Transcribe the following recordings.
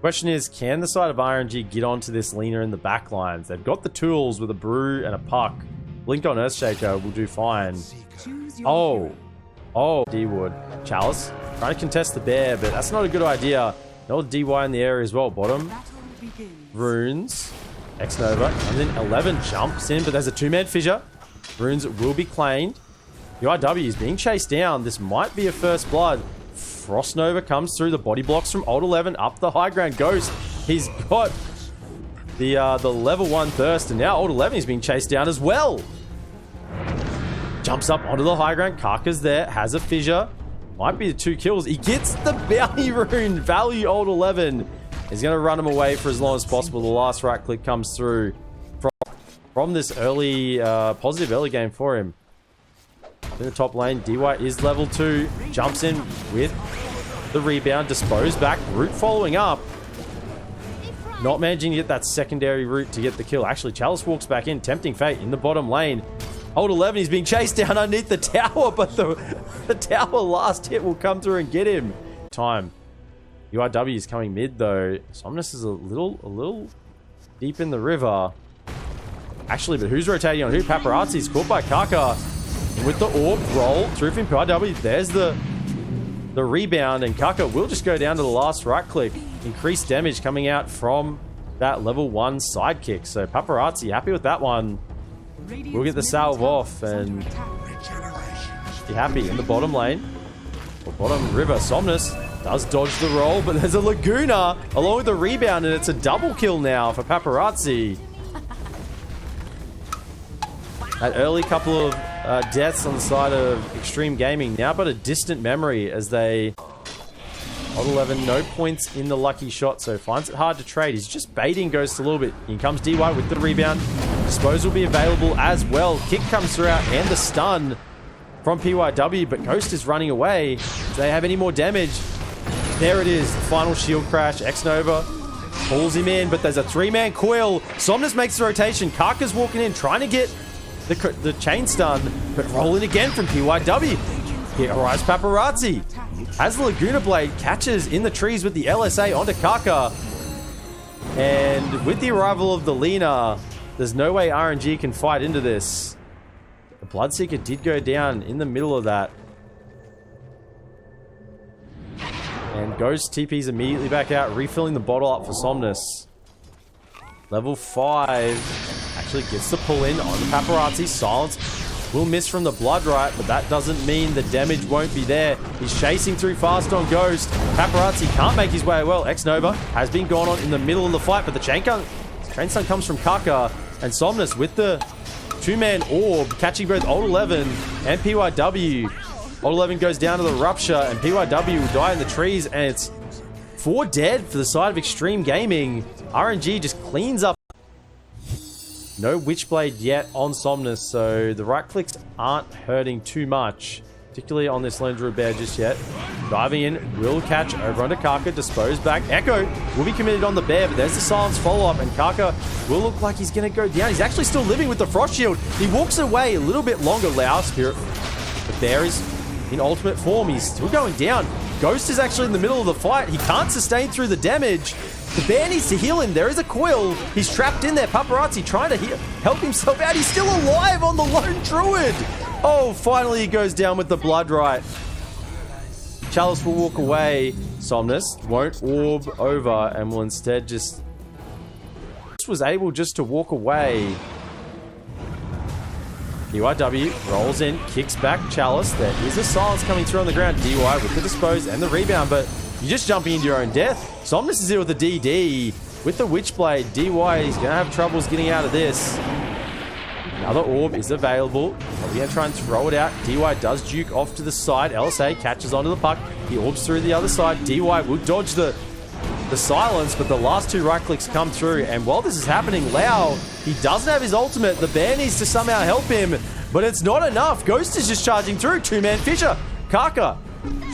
Question is, can the side of RNG get onto this Lina in the back lines? They've got the tools with a brew and a puck. Blink on Earthshaker will do fine. Oh, D-Wood. Chalice trying to contest the bear, but that's not a good idea. No DY in the area as well. Bottom. Runes. X-Nova. And then 11 jumps in, but there's a two-man fissure. Runes will be claimed. UIW is being chased down. This might be a first blood. Frost Nova comes through the body blocks from Old 11 up the high ground. Ghost. He's got the level 1 thirst, and now Old 11 is being chased down as well. Jumps up onto the high ground. Karka's there. Has a fissure. Might be the 2 kills. He gets the bounty rune. Value Old 11. He's going to run him away for as long as possible. The last right click comes through from this early, positive early game for him. In the top lane, DY is level 2. Jumps in with the rebound. Dispose back. Root following up. Not managing to get that secondary route to get the kill. Actually, Chalice walks back in. Tempting fate in the bottom lane. Old 11, he's being chased down underneath the tower, but the tower last hit will come through and get him. Time. URW is coming mid though. Somnus is a little deep in the river. Actually, but who's rotating on who? Paparazzi is caught by Kaka. With the orb roll through from URW. There's the rebound, and Kaka will just go down to the last right click. Increased damage coming out from that level 1 sidekick. So Paparazzi happy with that one. We'll get the salve off and be happy in the bottom lane. Or bottom river. Somnus does dodge the roll, but there's a Laguna along with the rebound, and it's a double kill now for Paparazzi. That early couple of deaths on the side of Extreme Gaming now but a distant memory as they... Odd 11, no points in the lucky shot, so finds it hard to trade. He's just baiting Ghost a little bit. In comes DY with the rebound. Dispose will be available as well. Kick comes throughout and the stun from PYW, but Ghost is running away. Do they have any more damage? There it is. The final shield crash. X-Nova pulls him in, but there's a 3-man coil. Somnus makes the rotation. Karka's walking in, trying to get the chain stun, but rolling again from PYW. Here arrives Paparazzi. Has the Laguna Blade, catches in the trees with the LSA onto Kaka. And with the arrival of the Lina, there's no way RNG can fight into this. The Bloodseeker did go down in the middle of that. And Ghost TP's immediately back out, refilling the bottle up for Somnus. Level 5 actually gets the pull in on the Paparazzi. Silence will miss from the Blood Right, but that doesn't mean the damage won't be there. He's chasing through fast on Ghost. Paparazzi can't make his way well. X-Nova has been gone on in the middle of the fight, but the chain stun comes from Kaka, and Somnus with the 2-man orb, catching both Old 11 and PYW. Old 11 goes down to the Rupture, and PYW will die in the trees, and it's 4 dead for the side of Extreme Gaming. RNG just cleans up. No Witchblade yet on Somnus, so the right clicks aren't hurting too much, particularly on this Lendra Bear just yet. Diving in, will catch over onto Kaka, dispose back. Echo will be committed on the Bear, but there's the silence follow-up, and Kaka will look like he's going to go down. He's actually still living with the Frost Shield. He walks away a little bit longer. Lao Spirit. The Bear is in ultimate form. He's still going down. Ghost is actually in the middle of the fight. He can't sustain through the damage. The Bear needs to heal him. There is a coil. He's trapped in there. Paparazzi trying to help himself out. He's still alive on the Lone Druid. Oh, finally he goes down with the Blood Right. Chalice will walk away. Somnus won't orb over and will instead just... was able just to walk away. DYW rolls in, kicks back Chalice. There is a silence coming through on the ground. DY with the dispose and the rebound, but you're just jumping into your own death. Somnus is here with the DD. With the Witchblade, DY is going to have troubles getting out of this. Another orb is available. Probably going to try and throw it out. DY does duke off to the side. LSA catches onto the puck. He orbs through the other side. DY will dodge the silence, but the last 2 right clicks come through. And while this is happening, Lau, he doesn't have his ultimate. The Bear needs to somehow help him, but it's not enough. Ghost is just charging through. 2-man Fisher. Kaka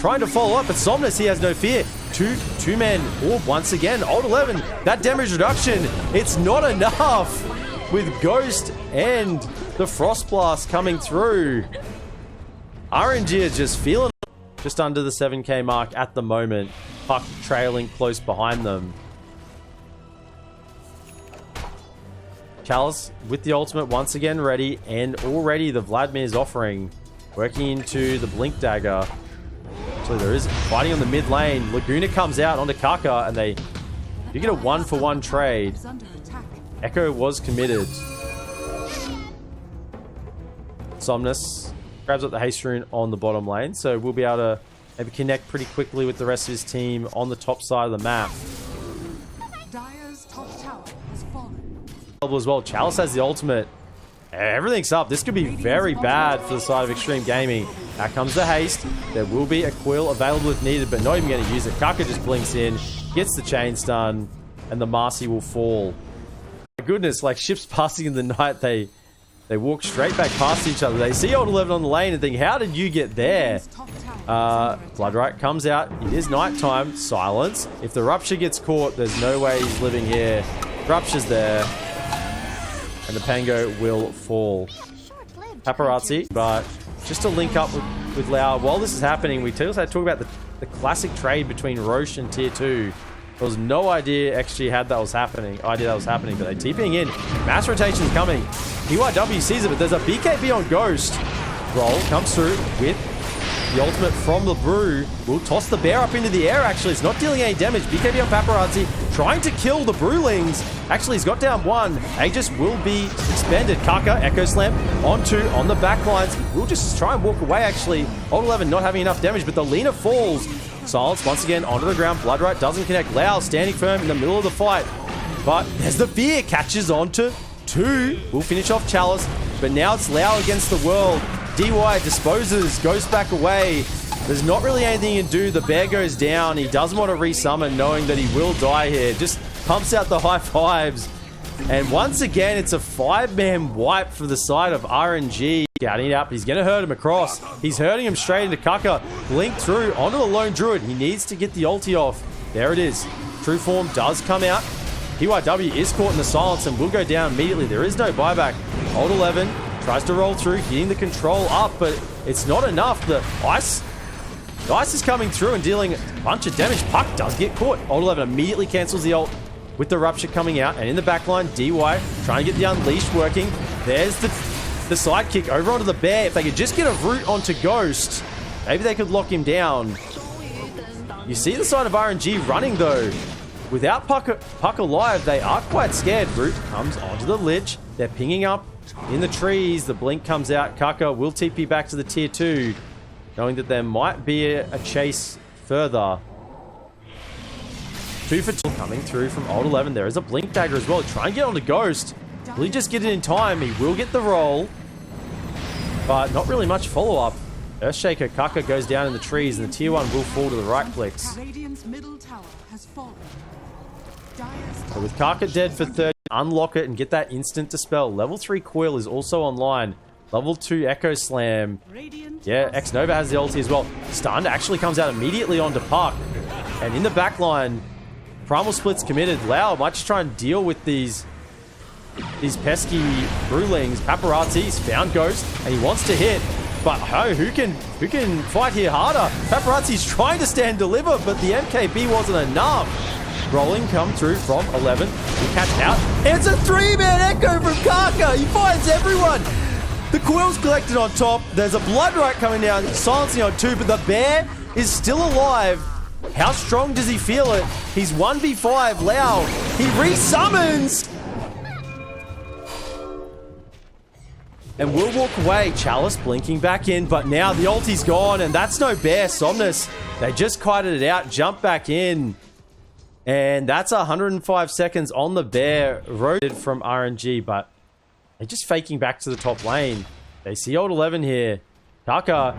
trying to follow up, but Somnus, he has no fear. Two-man orb once again. Old 11, that damage reduction, it's not enough with Ghost and the Frost Blast coming through. RNG is just feeling just under the 7k mark at the moment. Puck trailing close behind them. Chalice with the ultimate once again ready, and already the Vladimir's offering, working into the Blink Dagger. Actually, there is fighting on the mid lane. Laguna comes out onto Kaka, and you get a 1-for-1 trade. Echo was committed. Somnus grabs up the haste rune on the bottom lane, so we'll be able to maybe connect pretty quickly with the rest of his team on the top side of the map. Dire's top tower has fallen. As well, Chalice has the ultimate. Everything's up. This could be very bad for the side of Extreme Gaming. Out comes the haste. There will be a quill available if needed, but not even going to use it. Kaka just blinks in, gets the chain stun, and the Marcy will fall. My goodness, like ships passing in the night, they walk straight back past each other. They see Old 11 on the lane and think, how did you get there? Bloodright comes out. It is nighttime. Silence. If the Rupture gets caught, there's no way he's living here. Rupture's there. And the Pango will fall. Paparazzi, but just to link up with Lau, while this is happening, we also talk about the classic trade between Roche and Tier 2. There was no idea XG had that was happening, but they're TPing in. Mass rotation's coming. TI11 sees it, but there's a BKB on Ghost. Roll comes through with the ultimate from the Brew. Will toss the bear up into the air, actually. It's not dealing any damage. BKB on Paparazzi, trying to kill the Brewlings. Actually, he's got down one. Aegis will be expended. Kaka, Echo Slam on the back lines. He will just try and walk away, actually. Old 11 not having enough damage, but the Lina falls. Silence once again onto the ground. Bloodright doesn't connect. Lau standing firm in the middle of the fight. But there's the Fear, catches onto 2. Will finish off Chalice. But now it's Lau against the world. DY disposes, goes back away. There's not really anything he can do. The bear goes down. He doesn't want to resummon, knowing that he will die here. Just pumps out the high fives. And once again, it's a 5-man wipe for the side of RNG. Scouting it up. He's going to hurt him across. He's hurting him straight into Kaka. Blink through onto the lone druid. He needs to get the ulti off. There it is. True form does come out. TI11 is caught in the silence and will go down immediately. There is no buyback. Old 11 tries to roll through, getting the control up, but it's not enough. The ice is coming through and dealing a bunch of damage. Puck does get caught. Old 11 immediately cancels the ult with the Rupture coming out. And in the backline, DY trying to get the Unleashed working. There's the sidekick over onto the bear. If they could just get a root onto Ghost, maybe they could lock him down. You see the side of RNG running, though. Without Puck alive, they are quite scared. Root comes onto the Lich. They're pinging up in the trees. The blink comes out. Kaka will TP back to the tier 2, knowing that there might be a chase further. 2 for 2 coming through from Old 11. There is a blink dagger as well. Try and get onto Ghost. Will he just get it in time? He will get the roll, but not really much follow-up. Earthshaker, Kaka goes down in the trees, and the tier 1 will fall to the right clicks. Radiant's middle tower has fallen. So with Kaka dead for 30, unlock it and get that instant dispel. Level 3 Coil is also online. Level 2 Echo Slam. Yeah, X-Nova has the ulti as well. Stunned actually comes out immediately onto Puck. And in the back line, Primal Split's committed. Lau might just try and deal with these pesky Brewlings. Paparazzi's found Ghost, and he wants to hit. But who can fight here harder? Paparazzi's trying to stand deliver, but the MKB wasn't enough. Rolling come through from 11. He catch out. And it's a 3-man echo from Kaka. He finds everyone. The Quill's collected on top. There's a Bloodright coming down, silencing on 2, but the bear is still alive. How strong does he feel it? He's 1v5. Lau. He resummons. And will walk away. Chalice blinking back in, but now the ulti's gone, and that's no bear. Somnus, they just kited it out, jump back in. And that's 105 seconds on the bear. Rotated from RNG, but they're just faking back to the top lane. They see Old 11 here. Kaka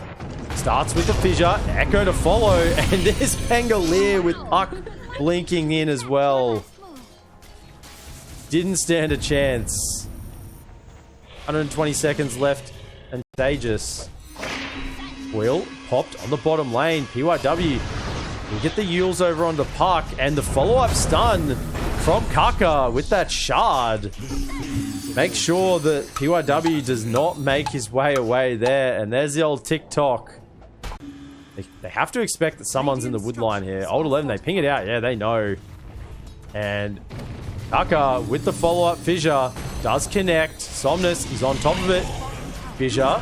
starts with the fissure. Echo to follow. And there's Pangolier with Puck blinking in as well. Didn't stand a chance. 120 seconds left. And Aegis. Will popped on the bottom lane. PYW will get the Yules over onto Puck. And the follow-up stun from Kaka with that shard. Make sure that PYW does not make his way away there. And there's the old TikTok. They have to expect that someone's in the wood line here. Old 11, they ping it out. Yeah, they know. And Kaka with the follow-up fissure. does connect. Somnus, he's on top of it. Fissure.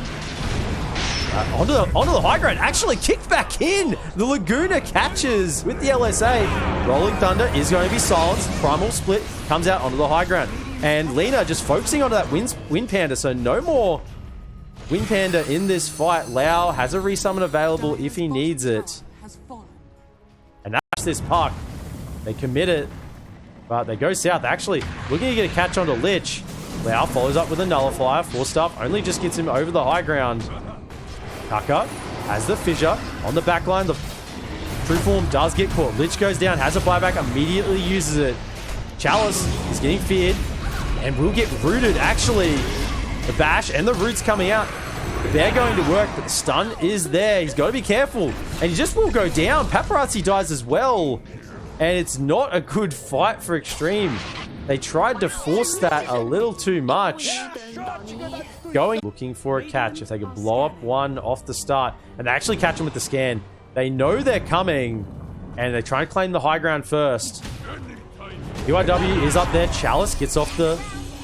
Onto the high ground. Actually kicked back in. The Laguna catches with the LSA. Rolling Thunder is going to be silenced. Primal Split comes out onto the high ground. And Lina just focusing onto that Wind Panda. So no more Wind Panda in this fight. Lau has a resummon available if he needs it. And that's this puck. They commit it. But they go south. Actually looking to get a catch onto Lich. Lau follows up with a nullifier. Force Stuff only just gets him over the high ground. Kaka has the fissure on the back line. The true form does get caught. Lich goes down, has a buyback, immediately uses it. Chalice is getting feared and will get rooted. Actually, the bash and the roots coming out. They're going to work, but the stun is there. He's got to be careful. And he just will go down. Paparazzi dies as well. And it's not a good fight for Extreme. They tried to force that a little too much. Looking for a catch. If they could blow up one off the start. And they actually catch them with the scan. They know they're coming. And they try and claim the high ground first. UIW is up there. Chalice gets off the...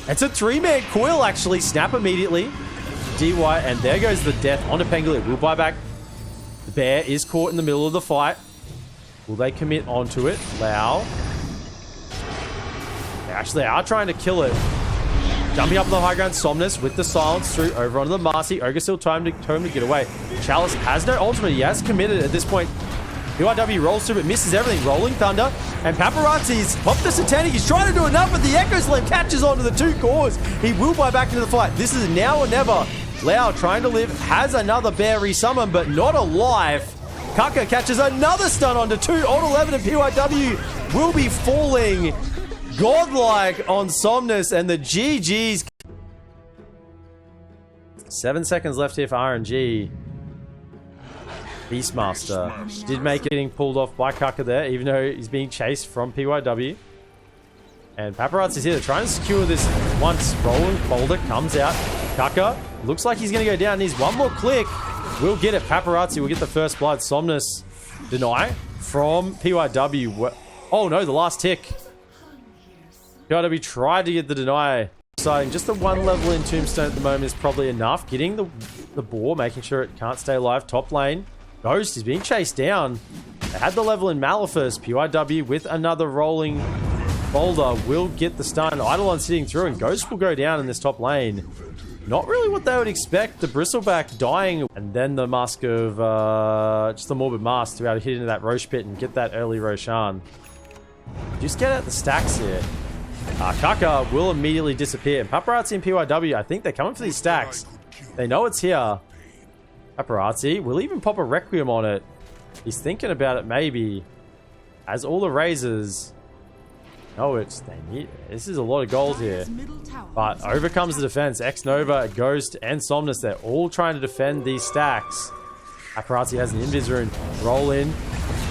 It's a 3-man coil actually. Snap immediately. DY, and there goes the death onto Pengulu. Will buy back. The bear is caught in the middle of the fight. Will they commit onto it? Lau. They actually are trying to kill it. Jumping up the high ground, Somnus with the silence through over onto the Marcy. Ogre still time to get away. Chalice has no ultimate. He has committed at this point. UIW rolls through but misses everything. Rolling Thunder. And Paparazzi's popped the Satanic. He's trying to do enough, but the Echo Slam catches onto the two cores. He will buy back into the fight. This is now or never. Lau trying to live. Has another bear resummon, but not alive. Kaka catches another stun onto 2. Alt 11 and PYW will be falling godlike on Somnus, and the GG's. 7 seconds left here for RNG. Beastmaster did make it getting pulled off by Kaka there, even though he's being chased from PYW. And Paparazzi's here. They're trying to secure this once. Rolling Boulder comes out. Kaka looks like he's going to go down. Needs one more click. We'll get it. Paparazzi will get the first blood. Somnus deny from PYW. Oh no, the last tick. PYW tried to get the deny. Deciding just the one level in Tombstone at the moment is probably enough. Getting the boar, making sure it can't stay alive. Top lane. Ghost is being chased down. They had the level in Malifus. PYW with another rolling boulder will get the stun. Eidolon sitting through, and Ghost will go down in this top lane. Not really what they would expect. The Bristleback dying, and then the Mask of just the Morbid Mask to be able to hit into that Roche pit and get that early Roshan. Just get out the stacks here. Kaka will immediately disappear. Paparazzi and PYW, I think they're coming for these stacks. They know it's here. Paparazzi will even pop a Requiem on it. He's thinking about it maybe. As all the razors. No, this is a lot of gold here. But overcomes the defense. X-Nova, Ghost, and Somnus. They're all trying to defend these stacks. Paparazzi has an Invis rune. Roll in.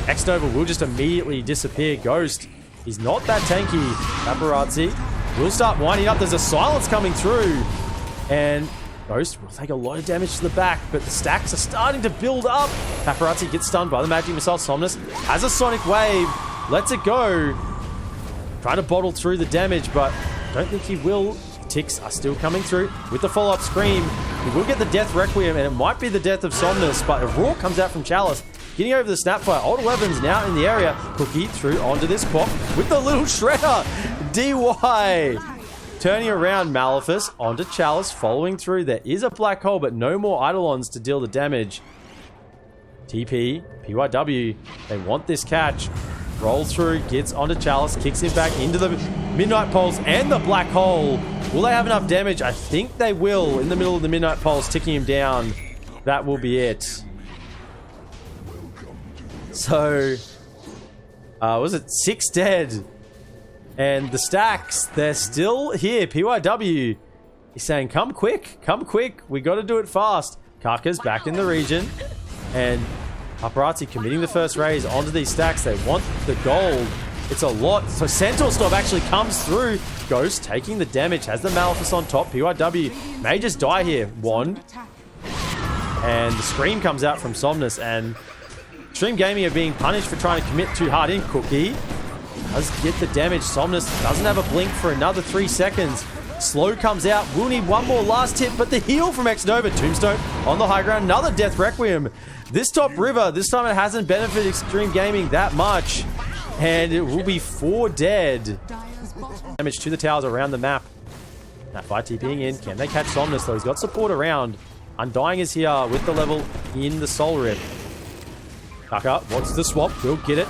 X-Nova will just immediately disappear. Ghost, he's not that tanky. Paparazzi will start winding up. There's a silence coming through. And Ghost will take a lot of damage to the back, but the stacks are starting to build up. Paparazzi gets stunned by the magic missile. Somnus has a sonic wave. Lets it go. Trying to bottle through the damage, but don't think he will. Ticks are still coming through with the follow-up scream. He will get the death Requiem, and it might be the death of Somnus, but a roar comes out from Chalice. Getting over the Snapfire. Alt 11's now in the area. Cookie through onto this pop with the little shredder. DY. Turning around Malifus onto Chalice, following through. There is a black hole, but no more Eidolons to deal the damage. TP, PYW, they want this catch. Rolls through, gets onto Chalice, kicks him back into the Midnight Pulse and the black hole. Will they have enough damage? I think they will. In the middle of the Midnight Pulse, ticking him down. That will be it. So, was it 6 dead? And the stacks, they're still here. PYW is saying, come quick, we got to do it fast. Kaka's back in the region, and Paparazzi committing the first raise onto these stacks. They want the gold. It's a lot. So Centaur Storm actually comes through. Ghost taking the damage, has the Malifus on top. PYW may just die here. Wand. And the scream comes out from Somnus, and Extreme Gaming are being punished for trying to commit too hard in. Cookie does get the damage. Somnus doesn't have a blink for another 3 seconds. Slow comes out. We'll need one more last hit, but the heal from X-Nova. Tombstone on the high ground. Another Death Requiem. This top river, this time it hasn't benefited Extreme Gaming that much. And it will be 4 dead. Damage to the towers around the map. That fight TPing in. Can they catch Somnus though? He's got support around. Undying is here with the level in the Soul Rip. Kaka wants the swap. Will get it.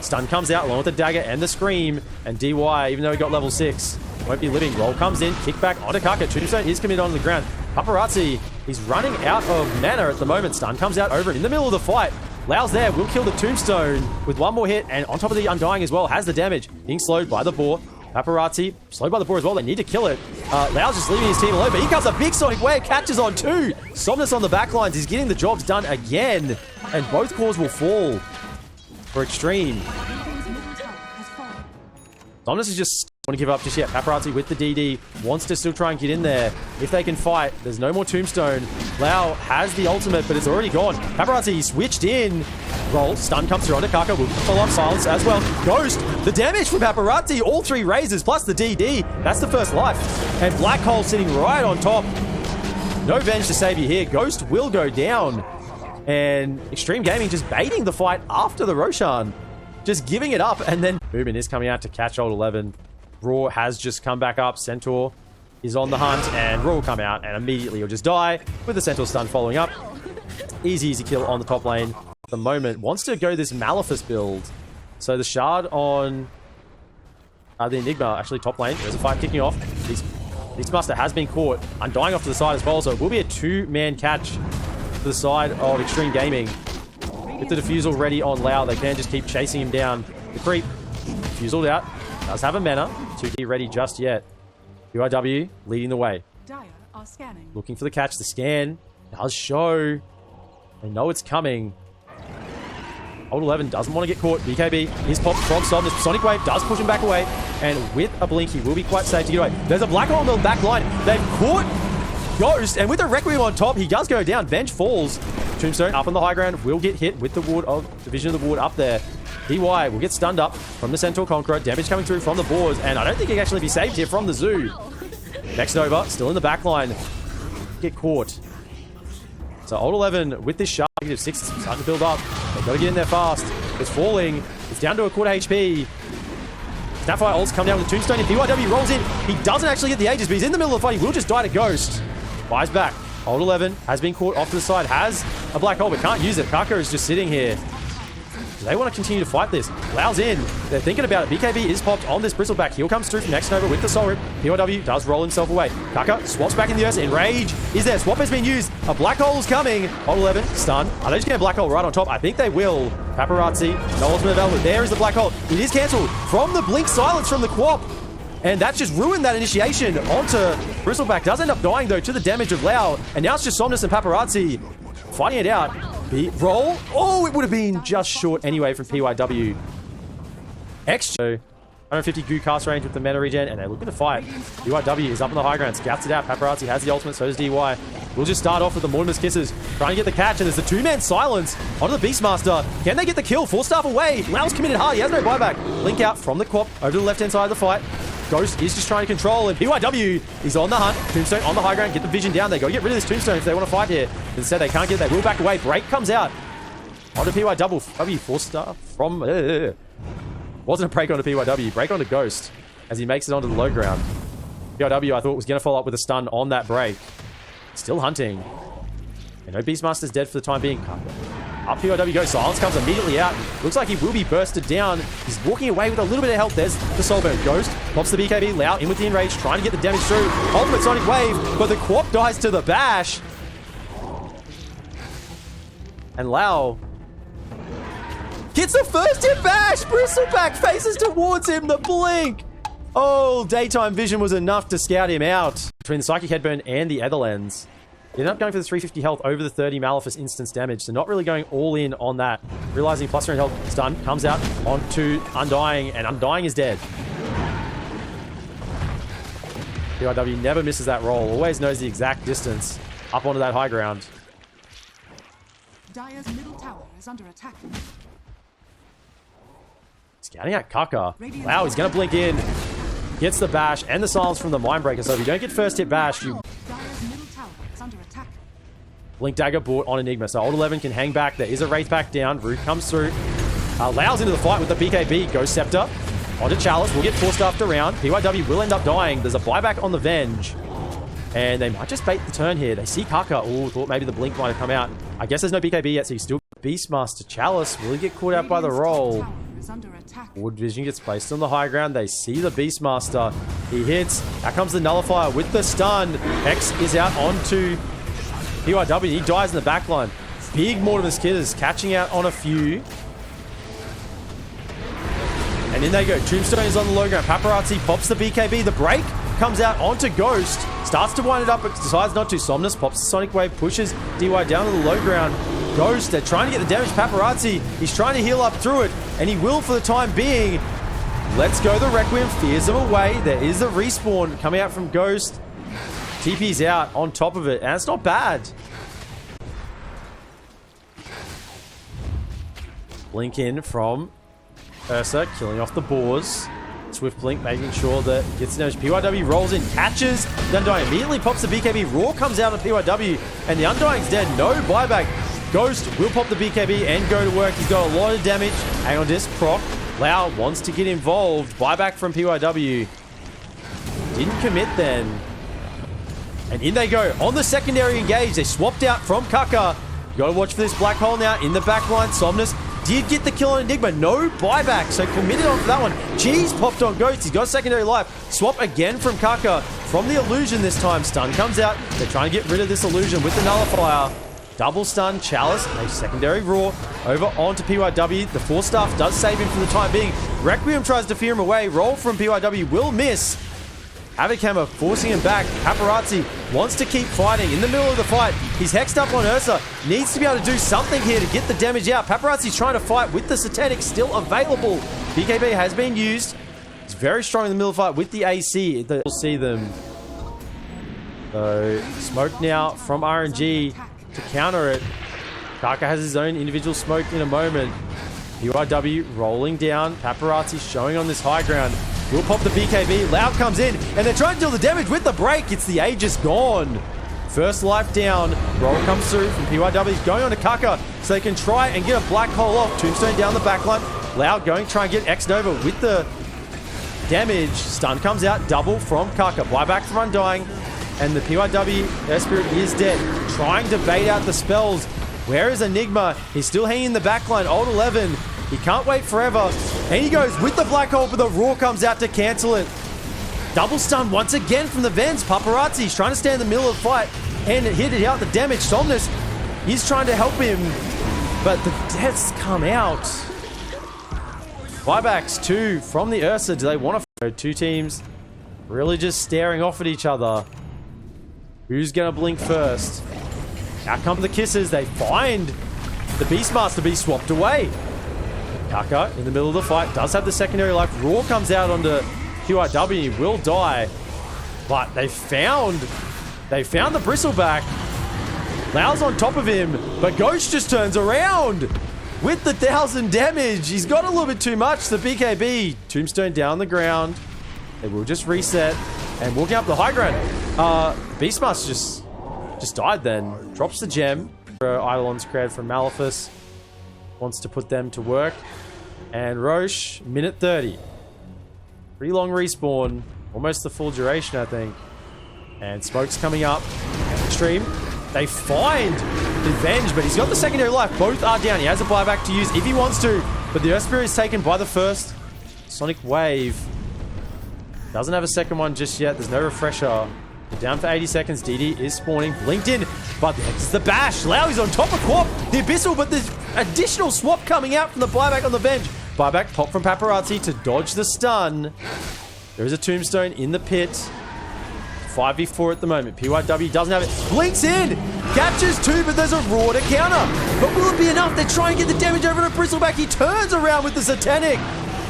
Stun comes out along with the dagger and the scream. And DY, even though he got level 6, won't be living. Roll comes in. Kickback onto Kaka. Tombstone is committed onto the ground. Paparazzi, he's running out of mana at the moment. Stun comes out over it in the middle of the fight. Lau's there. Will kill the Tombstone with one more hit. And on top of the Undying as well, has the damage. Being slowed by the boar. Paparazzi, slowed by the boar as well. They need to kill it. Lau's just leaving his team alone, but here comes a big Sonic Wave. Catches on 2. Somnus on the backlines. He's getting the jobs done again. And both cores will fall for Extreme. Somnus is just want to give up just yet. Paparazzi with the DD wants to still try and get in there. If they can fight, there's no more Tombstone. Lau has the ultimate, but it's already gone. Paparazzi switched in. Roll, stun comes through onto Kaka. Will follow up silence as well. Ghost, the damage from Paparazzi. All 3 raises plus the DD. That's the first life. And Black Hole sitting right on top. No Venge to save you here. Ghost will go down. And Extreme Gaming just baiting the fight after the Roshan. Just giving it up. And then Movement is coming out to catch Old 11. Raw has just come back up. Centaur is on the hunt. And Raw will come out and immediately he'll just die with the Centaur stun following up. Easy kill on the top lane. At the moment, wants to go this Maleficus build. So the shard on the Enigma, actually top lane. There's a fight kicking off. Beastmaster has been caught. Undying off to the side as well. So it will be a 2-man catch to the side of Extreme Gaming. With the defusal ready on Lau, they can just keep chasing him down. The creep, defuseled out. Does have a mana. 2D ready just yet. UIW leading the way. Dire are scanning. Looking for the catch. The scan does show. They know it's coming. Old 11 doesn't want to get caught. BKB is popped from Somnus. Sonic Wave does push him back away. And with a blink, he will be quite safe to get away. There's a Black Hole on the back line. They've caught Ghost. And with the Requiem on top, he does go down. Venge falls. Tombstone up on the high ground. Will get hit with the ward of Division of the Ward up there. DY will get stunned up from the Centaur Conqueror. Damage coming through from the boars. And I don't think he can actually be saved here from the Zoo. Next Nova, still in the back line. Get caught. So Old 11 with this shard. -6 is starting to build up. They've got to get in there fast. It's falling. It's down to a quarter HP. Snapfire ults come down with the Tombstone. If PYW rolls in, he doesn't actually get the Aegis, but he's in the middle of the fight. He will just die to Ghost. Buys back. Old 11 has been caught off to the side. Has a Black Hole, but can't use it. Kaka is just sitting here. Do they want to continue to fight this? Lau's in. They're thinking about it. BKB is popped on this Bristleback. Heal comes through from Next Nova with the Soul Rip. PYW does roll himself away. Kaka swaps back in the earth. Enrage is there. Swap has been used. A Black Hole is coming. Old 11, stun. Are they just going to Black Hole right on top? I think they will. Paparazzi, no ultimate available. There is the Black Hole. It is cancelled from the Blink Silence from the Quap. And that's just ruined that initiation onto Bristleback. Does end up dying, though, to the damage of Lau. And now it's just Somnus and Paparazzi fighting it out. Roll. Oh, it would have been just short anyway from PYW. XTREME. 150 goo cast range with the meta regen, and they're looking to fight. UIW is up on the high ground, scouts it out. Paparazzi has the ultimate, so does DY. We'll just start off with the Mortimer's Kisses, trying to get the catch, and there's the 2-man silence onto the Beastmaster. Can they get the kill? 4-staff away. Lau's committed hard. He has no buyback. Link out from the Quap over to the left-hand side of the fight. Ghost is just trying to control, and PYW is on the hunt. Tombstone on the high ground, get the vision down. They got to get rid of this Tombstone if they want to fight here. Instead, they can't get it. They will back away. Break comes out. Onto PYW. 4-star from... Wasn't a break onto PYW. Break onto Ghost as he makes it onto the low ground. PYW, I thought, was going to follow up with a stun on that break. Still hunting. And no Beastmaster's dead for the time being. Up PYW goes. Silence comes immediately out. Looks like he will be bursted down. He's walking away with a little bit of help. There's the Soulburn. Ghost pops the BKB. Lau in with the Enrage, trying to get the damage through. Ultimate Sonic Wave, but the Quap dies to the bash. And Lau gets the first hit bash. Bristleback faces towards him. The blink. Oh, daytime vision was enough to scout him out. Between the Psychic Headburn and the Etherlens, they ended up going for the 350 health over the 30 Maleficus instance damage. So not really going all in on that. Realizing plus 3 health, stun comes out onto Undying, and Undying is dead. PYW never misses that roll. Always knows the exact distance up onto that high ground. Dire's middle tower is under attack. Scouting out Kaka. Wow, he's going to blink in. Gets the bash and the silence from the Mindbreaker. So if you don't get first hit bash, you Dire's middle tower is under attack. Blink Dagger bought on Enigma. So Old 11 can hang back. There is a Wraith back down. Root comes through. Allows into the fight with the BKB. Ghost Scepter. Onto Chalice. Will get forced after round. PYW will end up dying. There's a buyback on the Venge. And they might just bait the turn here. They see Kaka. Oh, thought maybe the Blink might have come out. I guess there's no BKB yet, so he's still Beastmaster. Chalice will he get caught out by the roll. Forward Vision gets placed on the high ground. They see the Beastmaster. He hits. Out comes the Nullifier with the stun. X is out onto PYW. He dies in the back line. Big Mortimus Kidders catching out on a few. And in they go. Tombstone is on the low ground. Paparazzi pops the BKB. The break comes out onto Ghost. Starts to wind it up, but decides not to. Somnus pops the Sonic Wave. Pushes DY down to the low ground. Ghost, they're trying to get the damage. Paparazzi, he's trying to heal up through it. And he will for the time being. Let's go the Requiem. Fears them away. There is a respawn coming out from Ghost. TP's out on top of it. And it's not bad. Blink in from Ursa, killing off the boars. Swift Blink making sure that it gets the damage. PYW rolls in, catches the Undying, immediately pops the BKB. Raw comes out on PYW, and the Undying's dead. No buyback. Ghost will pop the BKB and go to work. He's got a lot of damage. Hang on disc, proc. Lau wants to get involved. Buyback from PYW. Didn't commit then. And in they go. On the secondary engage, they swapped out from Kaka. You gotta watch for this black hole now. In the back line, Somnus did get the kill on Enigma. No buyback, so committed on for that one. Cheese popped on Ghost. He's got secondary life. Swap again from Kaka. From the illusion this time. Stun comes out. They're trying to get rid of this illusion with the Nullifier. Double stun, Chalice, a secondary Raw. Over onto PYW. The 4-staff does save him for the time being. Requiem tries to fear him away. Roll from PYW will miss. Havoc Hammer forcing him back. Paparazzi wants to keep fighting. In the middle of the fight, he's hexed up on Ursa. Needs to be able to do something here to get the damage out. Paparazzi's trying to fight with the Satanic still available. BKB has been used. He's very strong in the middle of the fight with the AC. They'll see them. So, smoke now from RNG to counter it. Kaka has his own individual smoke in a moment. URW rolling down. Paparazzi showing on this high ground. Will pop the BKB. Loud comes in, and they're trying to deal the damage with the break. It's the Aegis gone. First life down. Roll comes through from PYW. He's going on to Kaka, so they can try and get a black hole off. Tombstone down the backline. Loud going to try and get X Nova with the damage. Stun comes out. Double from Kaka. Buyback from Undying. And the PYW Air Spirit is dead. Trying to bait out the spells. Where is Enigma? He's still hanging in the backline. Old 11. He can't wait forever. And he goes with the black hole, but the Raw comes out to cancel it. Double stun once again from the Vens. Paparazzi's trying to stay in the middle of the fight and hit it out the damage. Somnus is trying to help him, but the deaths come out. Buybacks too from the Ursa. Do they want to? Two teams really just staring off at each other. Who's going to blink first? Out come the kisses. They find the Beastmaster be swapped away. Kaka in the middle of the fight does have the secondary life. Raw comes out onto QRW. He will die. But they found the bristleback. Lau's on top of him. But Ghost just turns around with the 1,000 damage. He's got a little bit too much. The BKB. Tombstone down the ground. They will just reset. And walking up the high ground. Beastmaster just died then. Drops the gem. Eidolon's created from Maleficus. Wants to put them to work. And Roche, minute 30. Pretty long respawn. Almost the full duration, I think. And Smoke's coming up. Extreme. They find the Venge, but he's got the secondary life. Both are down. He has a buyback to use if he wants to. But the Earth Spirit is taken by the first Sonic Wave. Doesn't have a second one just yet. There's no refresher. We're down for 80 seconds. DD is spawning. Blinked in. But it's the bash. Lau's on top of Quap. The Abyssal, but there's additional swap coming out from the buyback on the Venge. Buyback pop from Paparazzi to dodge the stun. There is a Tombstone in the pit. 5v4 at the moment. PYW doesn't have it. Blinks in. Captures two, but there's a Raw to counter. But will it be enough? They try and get the damage over to Bristleback. He turns around with the Satanic.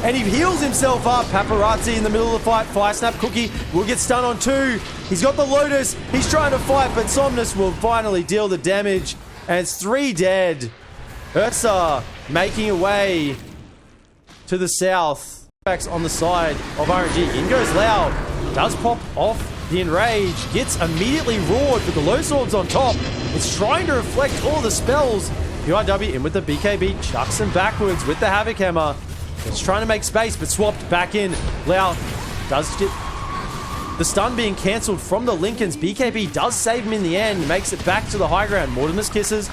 And he heals himself up. Paparazzi in the middle of the fight. Fire Snap Cookie will get stunned on two. He's got the Lotus. He's trying to fight, but Somnus will finally deal the damage. And it's 3 dead. Ursa making a way to the south. On the side of RNG. In goes Lau. Does pop off the Enrage. Gets immediately roared, but the low swords on top. It's trying to reflect all the spells. PYW in with the BKB. Chucks him backwards with the Havoc Hammer. It's trying to make space, but swapped back in. Lau does get the stun being cancelled from the Lincolns. BKB does save him in the end. Makes it back to the high ground. Mortimer's Kisses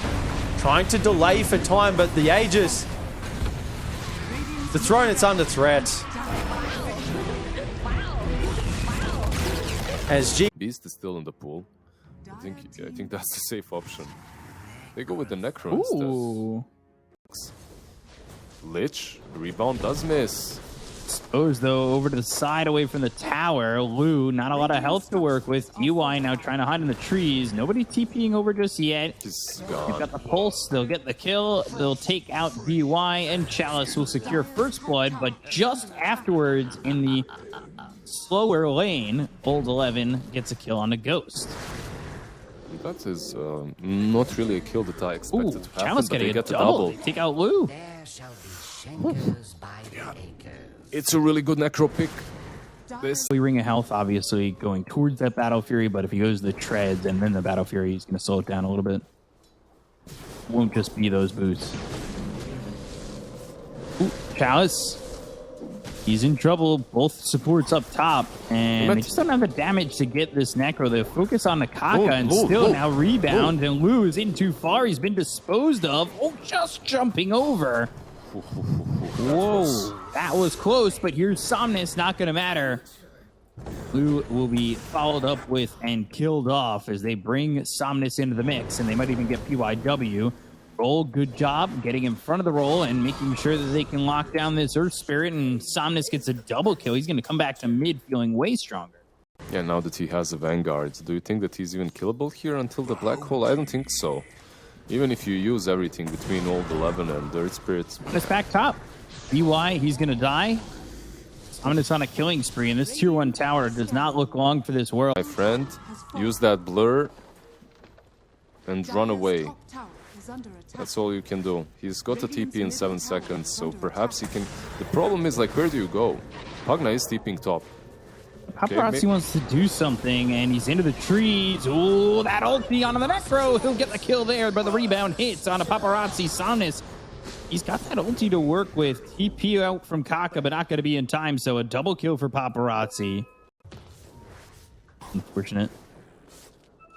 trying to delay for time, but the Aegis, the throne, it's under threat. As G Beast is still in the pool. I think that's the safe option. They go with the Necro instead. Lich, rebound does miss. Exposed though over to the side away from the tower. Lou, not a lot of health to work with. UI now trying to hide in the trees. Nobody TPing over just yet. He's gone. They've got the pulse. They'll get the kill. They'll take out DY, and Chalice will secure first blood. But just afterwards, in the slower lane, Old 11 gets a kill on the Ghost. That is not really a kill that I expected to happen. Chalice But they getting get a the double. double. Take out Lou. There shall be shankers by the acre. It's a really good Necro pick. This Ring of Health, obviously, going towards that Battle Fury, but if he goes to the Treads and then the Battle Fury, he's going to slow it down a little bit. Won't just be those boosts. Ooh, Chalice. He's in trouble. Both supports up top, and they just don't have the damage to get this Necro. They focus on the Kaka and still now rebound and lose in too far. He's been disposed of. Oh, just jumping over. Whoa, that was close, but here's Somnus, not going to matter. Lou will be followed up with and killed off as they bring Somnus into the mix, and they might even get PYW. Roll, good job getting in front of the roll and making sure that they can lock down this Earth Spirit, and Somnus gets a double kill. He's going to come back to mid feeling way stronger. Yeah, now that he has a Vanguard, do you think that he's even killable here until the Black Hole? I don't think so. Even if you use everything between Old 11 and Earth Spirits. It's back top. DY, he's going to die. Somnus on a killing spree, and this tier 1 tower does not look long for this world. My friend, use that blur and run away. That's all you can do. He's got a TP in 7 seconds, so perhaps he can... The problem is, like, where do you go? Pugna is TPing top. Paparazzi wants to do something, and he's into the trees. Ooh, that ulti onto the Necro. He'll get the kill there, but the rebound hits on a Paparazzi. Somnus, he's got that ulti to work with. TP out from Kaka, but not going to be in time, so a double kill for Paparazzi. Unfortunate.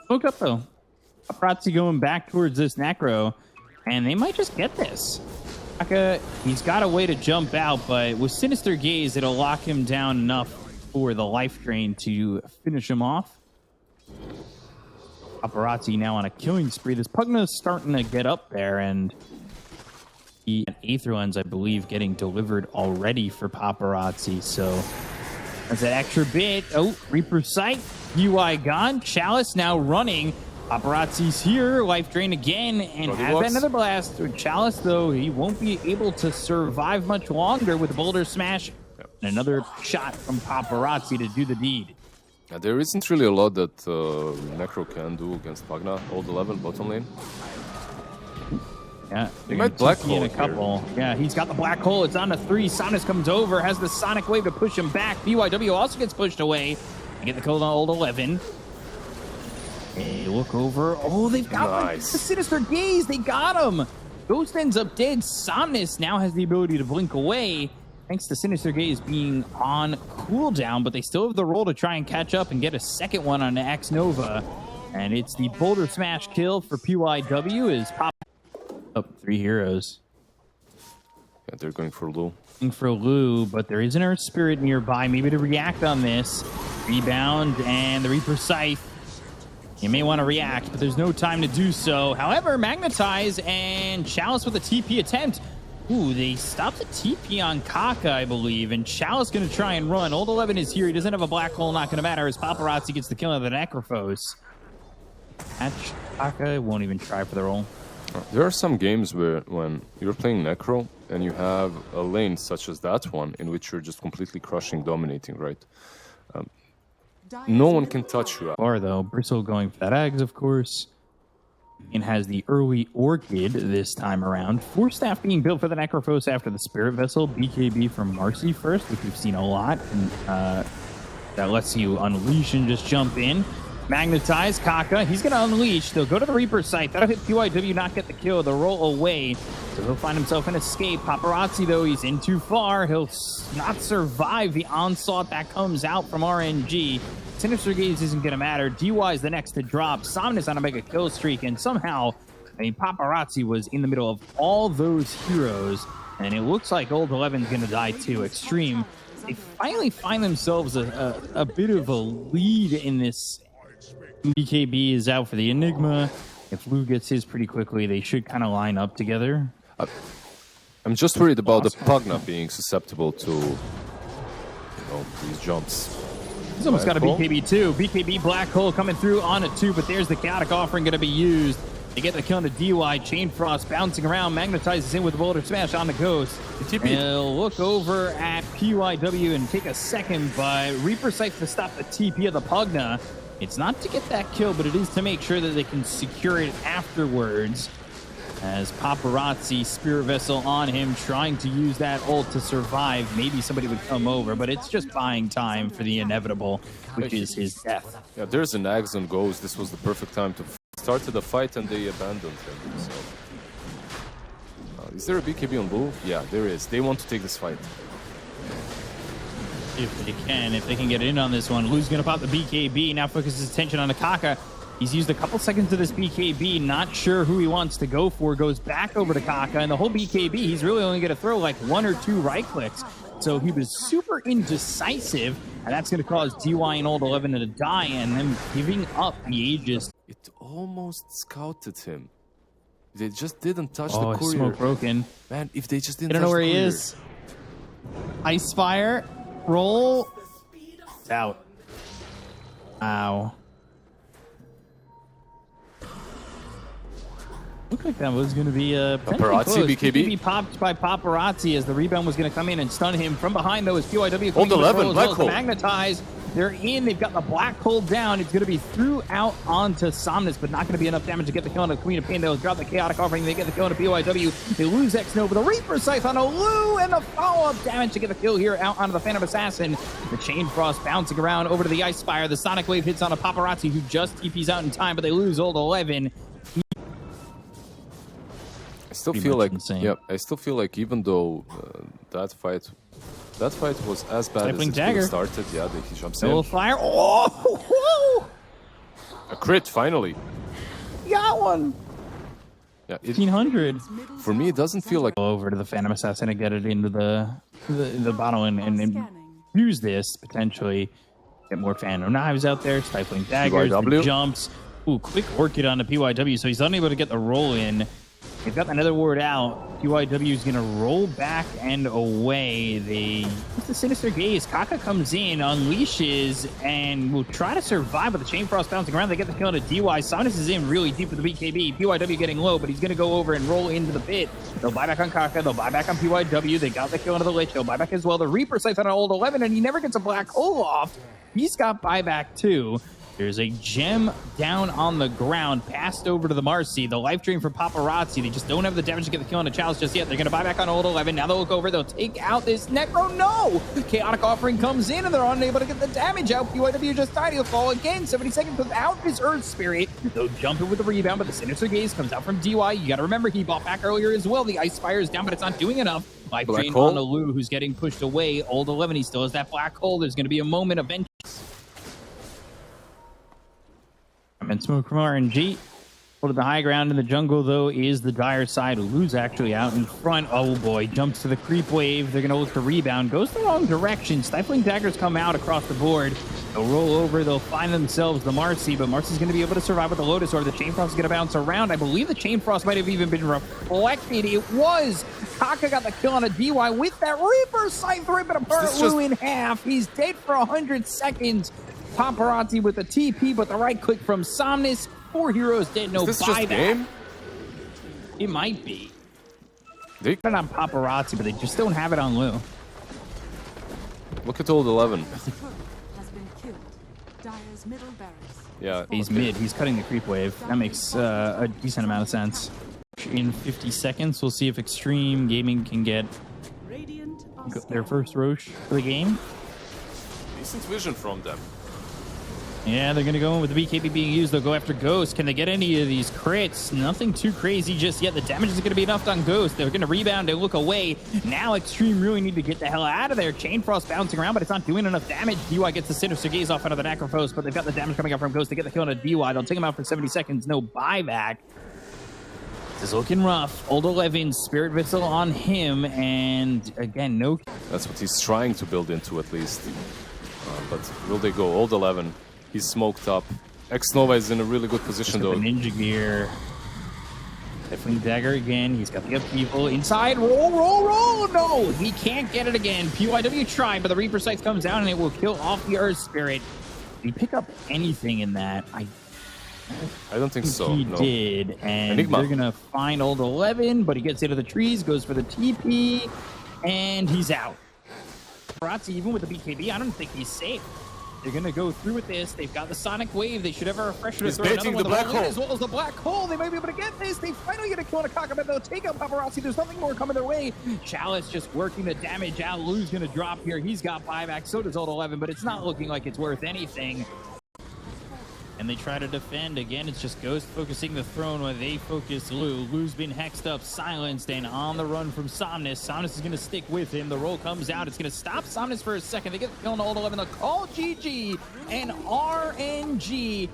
Look up, though. Paparazzi going back towards this Necro, and they might just get this. Kaka, he's got a way to jump out, but with Sinister Gaze, it'll lock him down enough for the life drain to finish him off. Paparazzi now on a killing spree. This Pugna is starting to get up there, and he Aetherlens, I believe, getting delivered already for Paparazzi. So that's that extra bit. Oh, Reaper Sight. UI gone. Chalice now running. Paparazzi's here. Life drain again, and has another blast. Chalice, though, he won't be able to survive much longer with Boulder Smash. And another shot from Paparazzi to do the deed. Yeah, there isn't really a lot that Necro can do against Pugna. Old 11, bottom lane. Yeah, he might black hole in a couple. Here. Yeah, he's got the black hole. It's on to 3. Somnus comes over, has the Sonic Wave to push him back. BYW also gets pushed away. They get the kill on Old 11. Hey, look over. Oh, they've got the Sinister Gaze. They got him. Ghost ends up dead. Somnus now has the ability to blink away, thanks to Sinister Gaze being on cooldown, but they still have the roll to try and catch up and get a second one on the X Nova. And it's the Boulder Smash kill for PYW is pop up 3 heroes. Yeah, they're going for Lou. Going for Lou, but there is an Earth Spirit nearby, maybe to react on this. Rebound and the Reaper Scythe. You may want to react, but there's no time to do so. However, Magnetize and Chalice with a TP attempt. Ooh, they stopped the TP on Kaka, I believe, and Chalice going to try and run. Old 11 is here. He doesn't have a black hole, not going to matter, as Paparazzi gets the kill of the Necrophos. Kaka won't even try for the roll. There are some games where when you're playing Necro and you have a lane such as that one in which you're just completely crushing, dominating, right? No one can touch you. Or though, Bristle going for that Eggs, of course. and has the early Orchid this time around. 4 staff being built for the Necrophos after the Spirit Vessel. BKB from Marcy first, which we've seen a lot. And that lets you unleash and just jump in. Magnetize, Kaka, he's going to unleash. They'll go to the Reaper site. That'll hit PYW, not get the kill. They'll roll away. So he'll find himself an escape. Paparazzi, though, he's in too far. He'll not survive the onslaught that comes out from RNG. Sinister Gaze isn't going to matter. DY is the next to drop. Somnus on a mega kill streak. And somehow, I mean, Paparazzi was in the middle of all those heroes. And it looks like Old 11's going to die too. XTREME, they finally find themselves a bit of a lead in this. BKB is out for the Enigma. If Lou gets his pretty quickly, they should kind of line up together. I'm just worried about the Pugna being susceptible to these jumps. He's almost got a BKB too. BKB Black Hole coming through on a 2, but there's the Chaotic Offering going to be used. They get the kill on the DY. Chain Frost bouncing around, magnetizes in with the Boulder Smash on the Ghost. And he'll look over at PYW and take a second, but Reaper Sight to stop the TP of the Pugna. It's not to get that kill, but it is to make sure that they can secure it afterwards. As Paparazzi, Spirit Vessel on him, trying to use that ult to survive. Maybe somebody would come over, but it's just buying time for the inevitable, which is his death. Yeah, there's an Axe on Ghost. This was the perfect time to start the fight, and they abandoned him. So. Is there a BKB on Blue? Yeah, there is. They want to take this fight. If they can get in on this one. Lou's going to pop the BKB. Now focuses his attention on the Kaka. He's used a couple seconds of this BKB. Not sure who he wants to go for. Goes back over to Kaka. And the whole BKB, he's really only going to throw like 1 or 2 right clicks. So he was super indecisive. And that's going to cause DY and Old 11 to die. And then giving up the Aegis. It almost scouted him. They just didn't touch the courier. Oh, smoke broken. Man, if they just didn't touch the courier. I don't know where he is. Ice Fire. Roll. It's out. Ow. Looked like that was going to be a Paparazzi BKB popped by Paparazzi as the rebound was going to come in and stun him. From behind, though, is PYW. Old 11, Black Hole. Magnetize. They're in. They've got the Black Hole down. It's going to be threw out onto Somnus, but not going to be enough damage to get the kill on the Queen of Pain. They'll drop the Chaotic Offering. They get the kill on the PYW. They lose X-No, but the Reaper Scythe on a Lou, and the follow-up damage to get the kill here out onto the Phantom Assassin. The Chain Frost bouncing around over to the Ice Fire. The Sonic Wave hits on a Paparazzi who just TPs out in time, but they lose Old 11. I still feel like, I still feel like even though that fight was as bad as it started. Yeah, he jumps in. Fire. Oh! A crit, finally. Got one. Yeah, 1500. For me, it doesn't feel like... Over to the Phantom Assassin and get it into the bottle and use this, potentially. Get more Phantom Knives out there. Stifling Daggers. The jumps. Ooh, quick Orchid on the PYW, so he's unable to get the roll in. They've got another ward out. PYW is going to roll back and away. They use the Sinister Gaze. Kaka comes in, unleashes, and will try to survive with the Chain Frost bouncing around. They get the kill on a DY. Somnus is in really deep with the BKB. PYW getting low, but he's going to go over and roll into the pit. They'll buy back on Kaka. They'll buy back on PYW. They got the kill onto the Lich. They'll buy back as well. The Reaper Scythe on an Old 11, and he never gets a Black Hole off. He's got buyback too. There's a gem down on the ground, passed over to the Marcy. The life drain for Paparazzi. They just don't have the damage to get the kill on the Chalice just yet. They're going to buy back on Old 11. Now they'll look over. They'll take out this Necro. No! Chaotic Offering comes in, and they're unable to get the damage out. PYW just died. He'll fall again. 70 seconds without his Earth Spirit. They'll jump in with the rebound, but the Sinister Gaze comes out from DY. You got to remember, he bought back earlier as well. The Ice Fire is down, but it's not doing enough. Life drain on the Lou, who's getting pushed away. Old 11, he still has that Black Hole. There's going to be a moment of vengeance. And smoke from RNG. Go to the high ground in the jungle, though, is the dire side. Ulu's actually out in front. Oh, boy. Jumps to the creep wave. They're going to look to rebound. Goes the wrong direction. Stifling Daggers come out across the board. They'll roll over. They'll find themselves the Marcy, but Marcy's going to be able to survive with the Lotus Orb. The Chain Frost is going to bounce around. I believe the Chain Frost might have even been reflected. It was. Kaka got the kill on a DY with that Reaper Scythe ripping apart Lou in half. He's dead for 100 seconds. Paparazzi with the TP, but the right click from Somnus. 4 heroes dead, no buyback. It might be. They got it on Paparazzi, but they just don't have it on Lou. Look at Old 11. Dyer's middle barracks. Yeah, He's mid. He's cutting the creep wave. That makes a decent amount of sense. In 50 seconds, we'll see if Extreme Gaming can get Radiant are their first Roche for the game. decent vision from them. Yeah, they're going to go in with the BKB being used. They'll go after Ghost. Can they get any of these crits? Nothing too crazy just yet. The damage is going to be enough on Ghost. They're going to rebound and look away. Now Extreme really need to get the hell out of there. Chain Frost bouncing around, but it's not doing enough damage. DY gets the Sinister Gaze off out of the Necrophos, but they've got the damage coming out from Ghost to get the kill on a DY. They'll take him out for 70 seconds. No buyback. This is looking rough. Old 11, Spirit Vessel on him, and again, no... That's what he's trying to build into at least. But will they go? Old 11. He's smoked up. X-Nova is in a really good position though. Ninja Gear. Definitely Dagger again. He's got the upheaval inside. Roll, roll, roll! No! He can't get it again. PYW tried, but the Reaper Sight comes down and it will kill off the Earth Spirit. Did he pick up anything in that? I don't think so. He No. did. And Enigma. they're going to find Old 11, but he gets into the trees, goes for the TP, and he's out. Paparazzi, even with the BKB, I don't think he's safe. They're going to go through with this. They've got the Sonic Wave. They should have a refresher to He's throw another baiting one. the black hole. As well as the black hole. They might be able to get this. They finally get a kill on a Kaka, but they'll take out Paparazzi. There's nothing more coming their way. Chalice just working the damage out. Lou's going to drop here. He's got buyback. So does Old 11, but it's not looking like it's worth anything. And they try to defend. Again, it's just Ghost focusing the throne while they focus Lou. Lou's been hexed up, silenced, and on the run from Somnus. Somnus is going to stick with him. The roll comes out. It's going to stop Somnus for a second. They get the kill on Old 11. They'll call GG and RNG.